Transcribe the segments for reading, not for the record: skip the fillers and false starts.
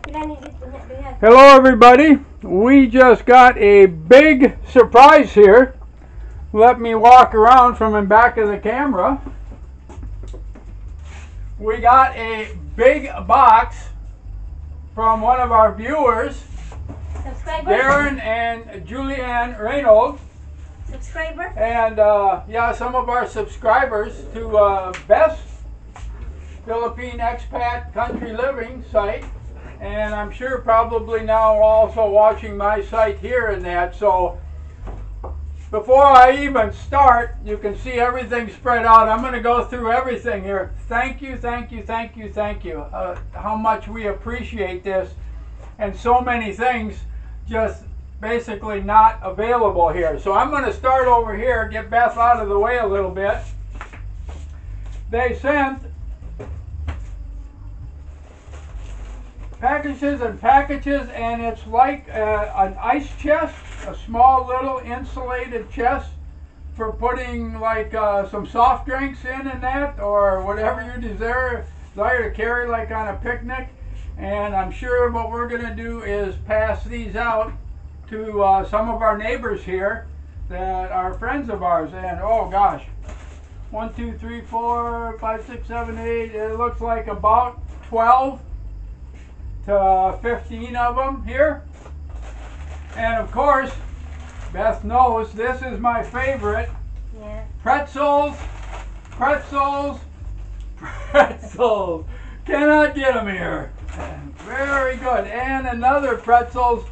Hello everybody, we just got a big surprise here. Let me walk around from the back of the camera. We got a big box from one of our viewers, Darren and Julianne Reynold. Subscriber? And yeah, some of our subscribers to Beth's Philippine Expat Country Living site. And I'm sure probably now also watching my site here and that. So before I even start, you can see everything spread out. I'm going to go through everything here. Thank you, thank you, thank you, thank you. How much we appreciate this. And so many things just basically not available here. So I'm going to start over here, get Beth out of the way a little bit. They sent packages and packages, and it's like an ice chest, a small little insulated chest for putting like some soft drinks in and that, or whatever you desire to carry like on a picnic. And I'm sure what we're going to do is pass these out to some of our neighbors here that are friends of ours. And oh gosh, 1, 2, 3, 4, 5, 6, 7, 8, it looks like about 12 to 15 of them here. And of course, Beth knows this is my favorite. Yeah. Pretzels, pretzels, pretzels. Cannot get them here. Very good. And another pretzels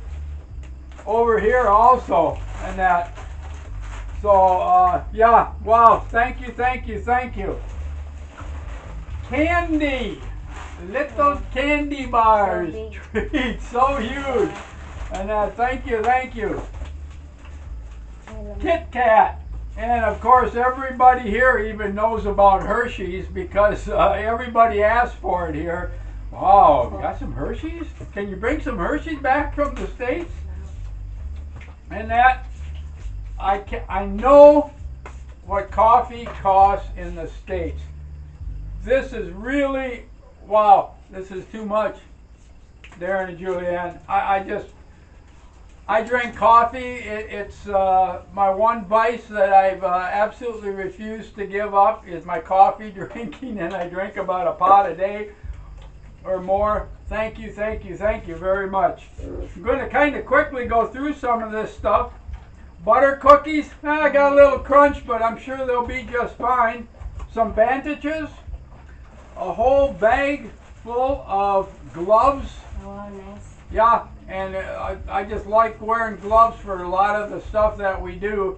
over here also, and that. So yeah, wow, thank you, thank you, thank you. Candy. Little candy bars, treats, so huge. And thank you, thank you. Kit Kat. And of course everybody here even knows about Hershey's because everybody asked for it here. Wow, you got some Hershey's? Can you bring some Hershey's back from the States? And that, I know what coffee costs in the States. This is really, wow, this is too much, Darren and Julianne. I drink coffee. It's my one vice that I've absolutely refused to give up is my coffee drinking, and I drink about a pot a day or more. Thank you, thank you, thank you very much. I'm going to kind of quickly go through some of this stuff. Butter cookies, I got a little crunch, but I'm sure they'll be just fine. Some bandages. A whole bag full of gloves. Oh, nice. Yeah, and I just like wearing gloves for a lot of the stuff that we do,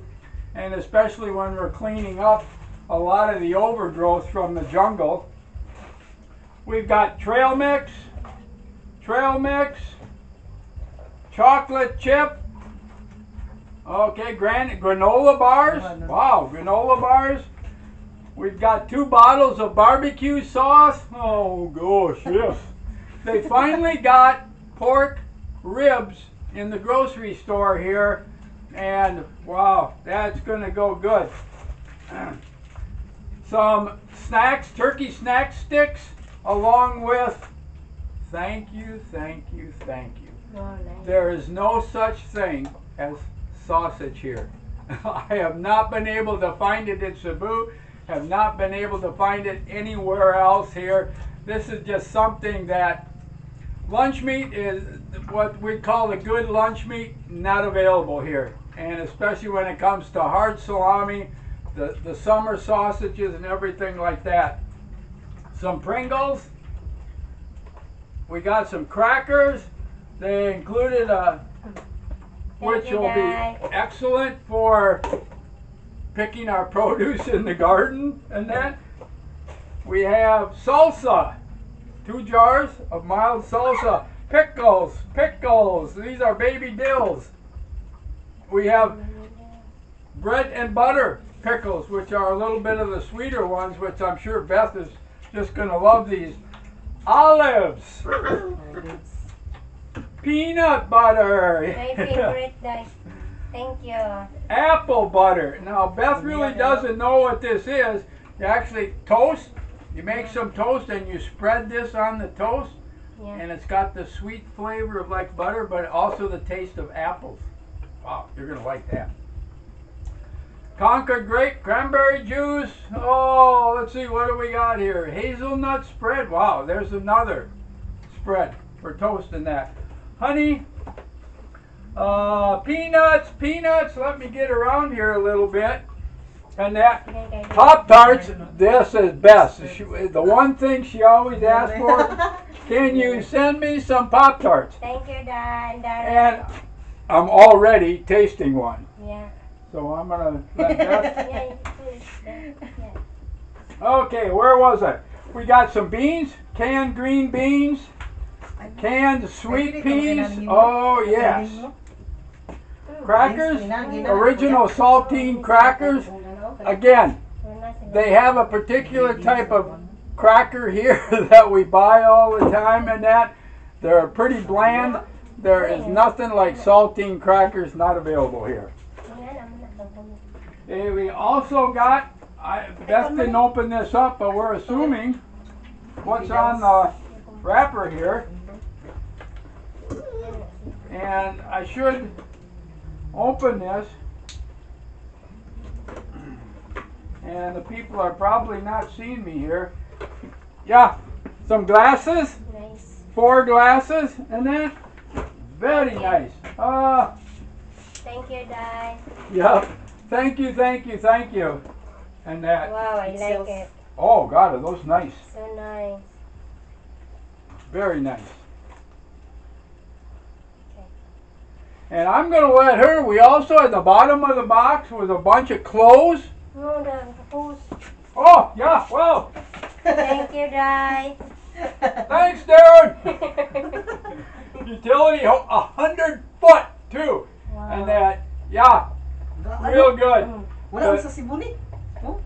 and especially when we're cleaning up a lot of the overgrowth from the jungle. We've got trail mix, chocolate chip, okay, granola bars. Wow, granola bars. We've got 2 bottles of barbecue sauce. Oh gosh, yes. They finally got pork ribs in the grocery store here, and wow, that's gonna go good. Some snacks, turkey snack sticks, along with, thank you, thank you, thank you. Oh, nice. There is no such thing as sausage here. I have not been able to find it in Cebu. Have not been able to find it anywhere else here. This is just something that lunch meat is what we call the good lunch meat, not available here. And especially when it comes to hard salami, the summer sausages and everything like that. Some Pringles. We got some crackers. They included which will be excellent for picking our produce in the garden and that. We have salsa, 2 jars of mild salsa. Pickles, these are baby dills. We have bread and butter pickles, which are a little bit of the sweeter ones, which I'm sure Beth is just going to love these. Olives, peanut butter. My favorite, guys. Thank you. Apple butter. Now, Beth really doesn't know what this is. You actually toast. You make some toast and you spread this on the toast. Yeah. And it's got the sweet flavor of like butter, but also the taste of apples. Wow, you're gonna like that. Concord grape, cranberry juice. Oh, let's see, what do we got here? Hazelnut spread. Wow, there's another spread for toasting that. Honey, peanuts. Let me get around here a little bit. And that Pop-Tarts, this is Beth. The one thing she always asks for, can you send me some Pop-Tarts? Thank you, Darren. And I'm already tasting one. Yeah. So I'm gonna let Beth. Yeah, you put it there. Yeah. Okay, where was I? We got some beans, canned green beans, canned sweet peas. Oh yes. Crackers, original saltine crackers. Again, they have a particular type of cracker here that we buy all the time, and that they're pretty bland. There is nothing like saltine crackers, not available here. Okay, we also got, Beth didn't open this up, but we're assuming what's on the wrapper here. And I should open this. And the people are probably not seeing me here. Yeah, some glasses. Nice. 4 glasses, and then very nice. Thank you, Dad. Yep. Thank you. And that. Wow, I like it. Oh God, are those nice? So nice. Very nice. And I'm gonna let her. We also at the bottom of the box was a bunch of clothes. No, the hose. Oh yeah, well. Thank you, Dad. Thanks, Darren. Utility 100 foot too, Wow. and that real good. Wala sa sibuni. Oh.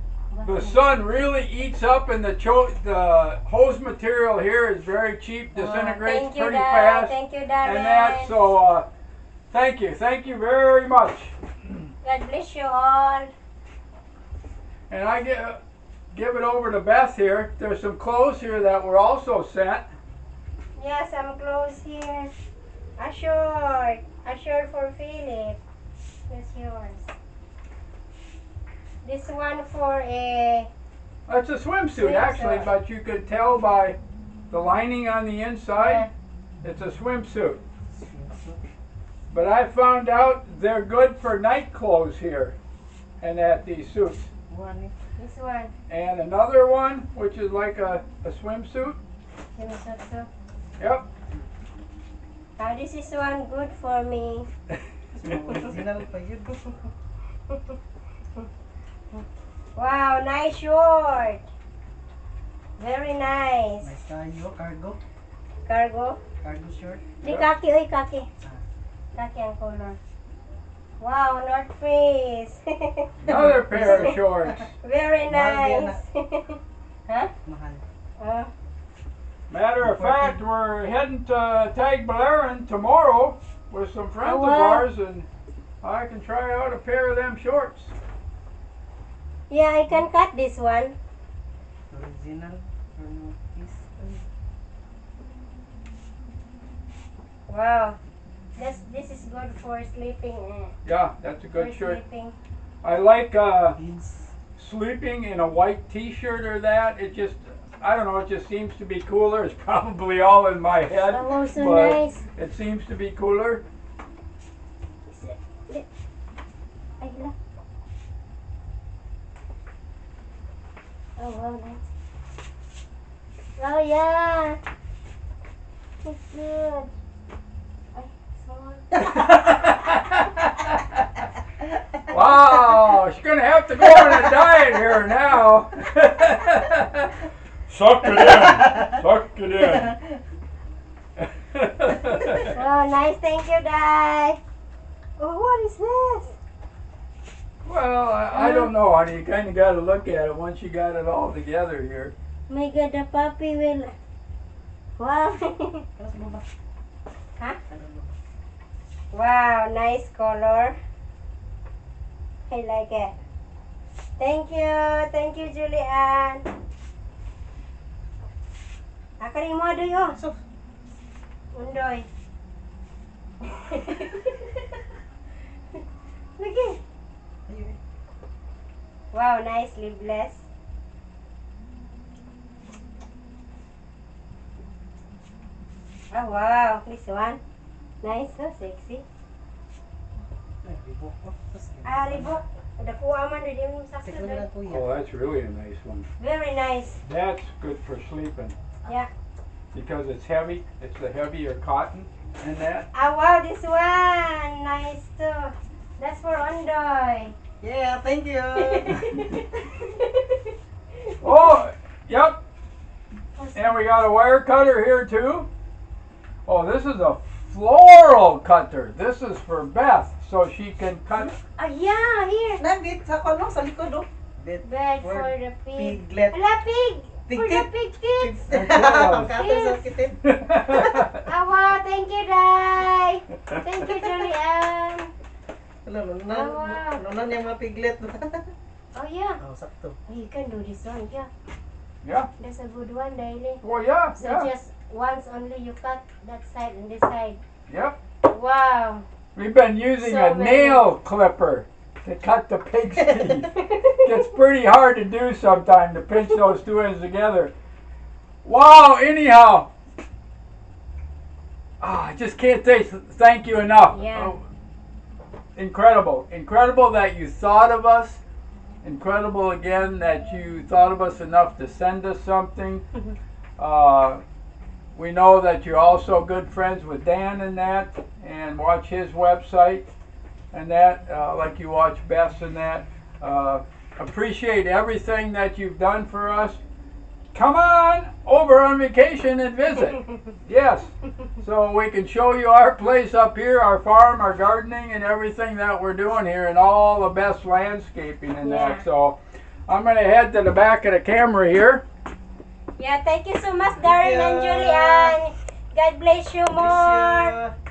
The sun really eats up, and the hose material here is very cheap, disintegrates Thank you, pretty Dad. fast, Thank you, Darren. and that. So thank you very much. God bless you all. And I give it over to Beth here. There's some clothes here that were also sent. Yes, I'm close here. A shirt for Philip. That's yours. This one for a. It's a swimsuit actually, but you could tell by the lining on the inside, it's a swimsuit. But I found out they're good for night clothes here, and at these suits. This one. And another one, which is like a swimsuit. Yep. This is one good for me. Original pa yun. Wow, nice short. Very nice. Nice tayo, cargo. Cargo. Cargo short. Di kaki, oy kaki. Kaki ang color. Wow, North Face. Another pair of shorts. Very nice. Huh? Mahal. Matter of fact, we're heading to Tagbilaran tomorrow with some friends of wow. ours, and I can try out a pair of them shorts. Yeah, I can cut this one. Original. Wow. This is good for sleeping. Yeah, that's a good for shirt. Sleeping. I like Kids. sleeping in a white t-shirt or that. It just, I don't know, it just seems to be cooler. It's probably all in my head, Oh, so but nice. it seems to be cooler. Ay, hala. Oh, wow, nice. Oh, yeah. It's good. Ay, sorry. Wow, she's gonna have to go on a diet here now. Suck it in. Oh, nice. Thank you, Dad. Oh, what is this? Well, I don't know, honey. You kind of got to look at it once you got it all together here. My God, the puppy will. Wow. Huh? Wow, nice color. I like it. Thank you, Julian. Akarin mo do yo. So, Undoy. Lagi. Ayun. Wow, nicely blessed. Oh wow, this one. Nice, so sexy. Ay, ribok ko. Tapos, Ah, ribok. Dakuha man rin yung sakto Tikman doon. lang kuya. Oh, that's really a nice one. Very nice. That's good for sleeping Yeah. because it's heavy. It's the heavier cotton in that. Ah, wow, this one. Nice too. That's for Ondoy. Yeah, thank you. Oh, yep. And we got a wire cutter here too. Oh, this is a floral cutter. This is for Beth, so she can cut. Ah, yeah, here. Nandit sa kono, sa likod oh. Bed Bed for the pig. Piglet. Ala, pig! For the Pigtit. pig tits. Kato sa kitin. Ah, wow, thank you, Day. Thank you, Julian. Ano, wow. nanon yung mga piglet. Oh, yeah. Oh, sakto. You can do this one, yeah. Yeah. That's a good one, Daily. Well, yeah, So yeah, just once only you cut that side and this side. yep. Wow. We've been using So a many. nail clipper to cut the pig's teeth. It's pretty hard to do sometimes to pinch those two ends together. Wow, anyhow. I just can't say thank you enough. Yeah. Oh, incredible. Incredible that you thought of us. Incredible again that you thought of us enough to send us something. We know that you're also good friends with Dan and that, and watch his website and that, like you watch Beth's and that. Appreciate everything that you've done for us. Come on over on vacation and visit. Yes, so we can show you our place up here, our farm, our gardening, and everything that we're doing here, and all the best landscaping and Yeah. that. So I'm going to head to the back of the camera here. Yeah, thank you so much, Darren and Yeah. Julian. God bless you more. Bless you.